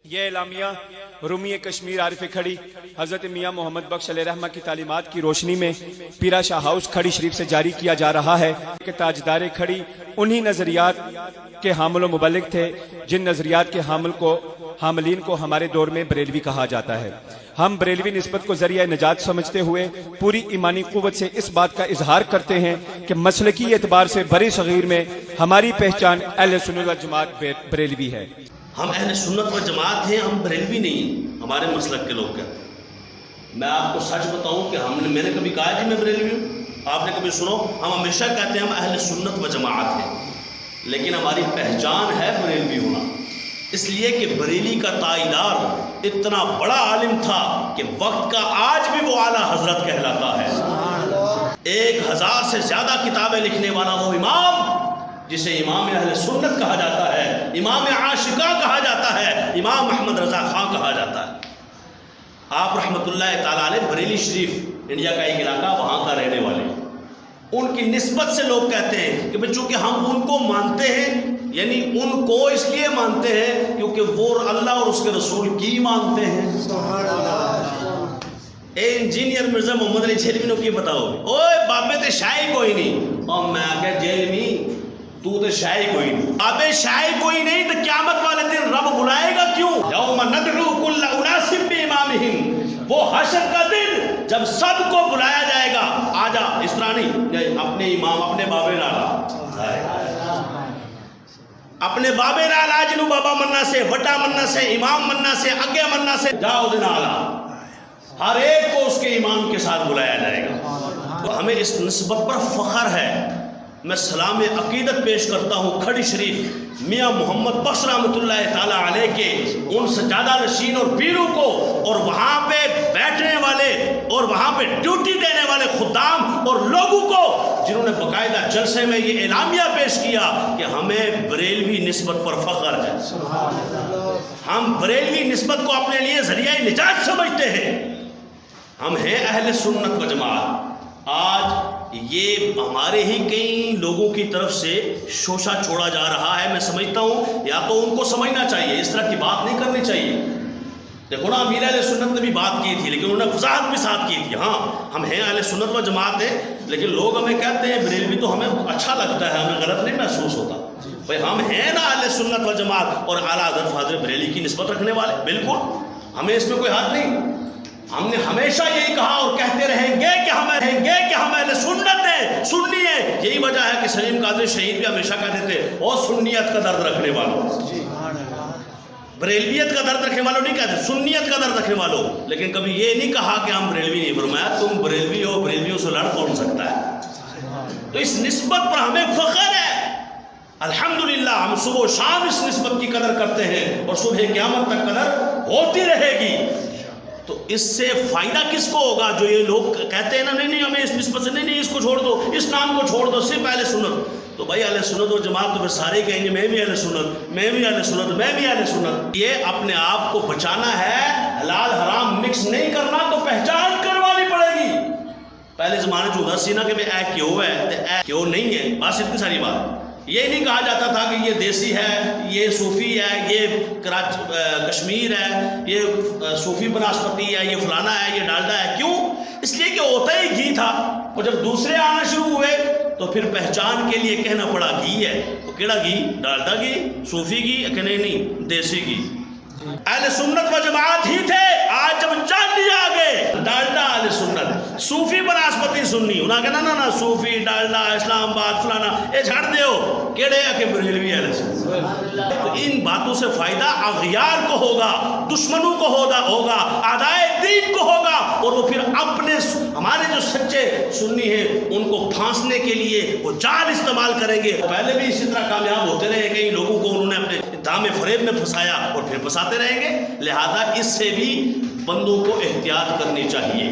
یہ اعلامیہ رومی کشمیر عارف کھڑی حضرت میاں محمد بخش علیہ رحمہ کی تعلیمات کی روشنی میں پیرا شاہ ہاؤس کھڑی شریف سے جاری کیا جا رہا ہے کہ تاجدار کھڑی انہی نظریات کے حامل و مبلغ تھے جن نظریات کے حاملین کو ہمارے دور میں بریلوی کہا جاتا ہے۔ ہم بریلوی نسبت کو ذریعہ نجات سمجھتے ہوئے پوری ایمانی قوت سے اس بات کا اظہار کرتے ہیں کہ مسلکی اعتبار سے بڑے صغیر میں ہماری پہچان اہل سنت و جماعت بریلوی ہے۔ ہم اہل سنت و جماعت ہیں، ہم بریلوی نہیں ہیں، ہمارے مسلک کے لوگ کہتے ہیں۔ میں آپ کو سچ بتاؤں کہ میں نے کبھی کہا جی میں بریلوی ہوں؟ آپ نے کبھی سنو؟ ہم ہمیشہ کہتے ہیں ہم اہل سنت و جماعت ہیں، لیکن ہماری پہچان ہے بریلوی ہونا، اس لیے کہ بریلی کا تائیدار اتنا بڑا عالم تھا کہ وقت کا آج بھی وہ اعلیٰ حضرت کہلاتا ہے۔ 1000 سے زیادہ کتابیں لکھنے والا وہ امام جسے امام اہل سنت کہا جاتا ہے، امام عاشقہ کہا جاتا ہے، امام محمد رضا خان کہا جاتا ہے۔ آپ رحمت اللہ تعالیٰ علیہ بریلی شریف انڈیا کا ایک علاقہ وہاں کا رہنے والے، ان کی نسبت سے لوگ کہتے ہیں کہ چونکہ ہم ان کو مانتے ہیں، یعنی ان کو اس لیے مانتے ہیں کیونکہ وہ اللہ اور اس کے رسول کی مانتے ہیں۔ اے انجینئر مرزا محمد علی جھیلمی نے کی بتاؤ اوے بابے تے شاہی کوئی نہیں، اور میں آگے جھیلمی تو تے شاہی کوئی نہیں، بابے شاہی کوئی نہیں تو قیامت والے دن رب بلائے گا کیوں؟ یوم ندعو کل اناس بامامہم، وہ حشر کا دن جب سب کو بلایا جائے گا، آجا اس طرح نہیں اپنے امام اپنے بابے نالا اپنے بابے نال آجنو بابا مننا سے وٹا مننا سے امام مننا سے اگے مننا سے جاؤ دن آلا، ہر ایک کو اس کے امام کے ساتھ بلایا جائے گا۔ ہمیں اس نسبت پر فخر ہے۔ میں سلام عقیدت پیش کرتا ہوں کھڑی شریف میاں محمد بخش رحمۃ اللہ تعالیٰ علیہ کے ان سجادہ نشین اور پیروں کو، اور وہاں پہ بیٹھنے والے اور وہاں پہ ڈیوٹی دینے والے خدام اور لوگوں کو جنہوں نے باقاعدہ جلسے میں یہ اعلامیہ پیش کیا کہ ہمیں بریلوی نسبت پر فخر ہے، ہم بریلوی نسبت کو اپنے لیے ذریعہ نجات سمجھتے ہیں، ہم ہیں اہل سنت و جماعت۔ آج یہ ہمارے ہی کئی لوگوں کی طرف سے شوشہ چھوڑا جا رہا ہے۔ میں سمجھتا ہوں یا تو ان کو سمجھنا چاہیے، اس طرح کی بات نہیں کرنی چاہیے۔ دیکھو نا امیر اہل سنت نے بھی بات کی تھی لیکن انہوں نے وضاحت بھی ساتھ کی تھی، ہاں ہم ہیں اہل سنت و جماعت ہیں، لیکن لوگ ہمیں کہتے ہیں بریلوی تو ہمیں اچھا لگتا ہے، ہمیں غلط نہیں محسوس ہوتا۔ بھائی ہم ہیں نا اہل سنت و جماعت اور اعلیٰ حضرت فاضل بریلی کی نسبت رکھنے والے، بالکل ہمیں اس میں کوئی حد نہیں۔ ہم نے ہمیشہ یہی کہا اور کہتے رہیں گے کہ ہم اہل سنت ہیں، سنی ہیں۔ یہی وجہ ہے کہ سلیم قادری شہید بھی ہمیشہ کہتے تھے او سنیت کا درد رکھنے والوں، بریلویت کا درد رکھنے والوں نہیں کہتے، سنیت کا درد رکھنے والوں، لیکن کبھی یہ نہیں کہا کہ ہم بریلوی نہیں۔ فرمایا تم بریلوی ہو، بریلویوں سے لڑ کون سکتا ہے؟ تو اس نسبت پر ہمیں فخر ہے، الحمدللہ ہم صبح و شام اس نسبت کی قدر کرتے ہیں اور صبح قیامت تک قدر ہوتی رہے گی۔ تو اس سے فائدہ کس کو ہوگا؟ جو یہ لوگ کہتے ہیں نا نہیں ہمیں اس نسبت سے نہیں اس کو چھوڑ دو، اس نام کو چھوڑ دو، صرف اہل سنت۔ تو بھائی اہل سنت و جماعت تو پھر سارے کہیں گے میں بھی اہل سنت، میں بھی اہل سنت، میں بھی اہل سنت۔ یہ اپنے آپ کو بچانا ہے، حلال حرام مکس نہیں کرنا، تو پہچان کروانی پڑے گی۔ پہلے زمانے جو ہوتا سی نا کہ اے کیوں ہے تے اے کیوں نہیں ہے، بس اتنی ساری بات۔ یہ نہیں کہا جاتا تھا کہ یہ دیسی ہے، یہ صوفی ہے، یہ کشمیر ہے، یہ صوفی بناسپتی ہے، یہ فلانا ہے، یہ ڈالڈا ہے۔ کیوں؟ اس لیے کہ ہوتا ہی گھی تھا، اور جب دوسرے آنا شروع ہوئے تو پھر پہچان کے لیے کہنا پڑا گھی ہے۔ تو کیڑا گھی؟ ڈالڈا گھی، صوفی گھی کہ نہیں دیسی گھی؟ اہل سنت و جماعت ہی تھے، آج جب جان لیا آگے ڈالڈا اہل سنت، صوفی بناسپتی سنی، انہاں کہنا نا صوفی ڈالڈا اسلام آباد فلانا یہ چھڑ دیو، کیڑے ہے کہ بریلوی اہل سنت۔ تو ان باتوں سے فائدہ اغیار کو ہوگا، دشمنوں کو ہوگا، اعدائے دین کو ہوگا، اور وہ پھر اپنے ہمارے جو سچے سنی ہیں ان کو پھانسنے کے لیے وہ جال استعمال کریں گے۔ پہلے بھی اسی طرح کامیاب ہوتے رہے، کئی لوگوں کو انہوں نے اپنے دام فریب میں پھنسایا اور پھر پھنساتے رہیں گے۔ لہذا اس سے بھی بندوں کو احتیاط کرنی چاہیے۔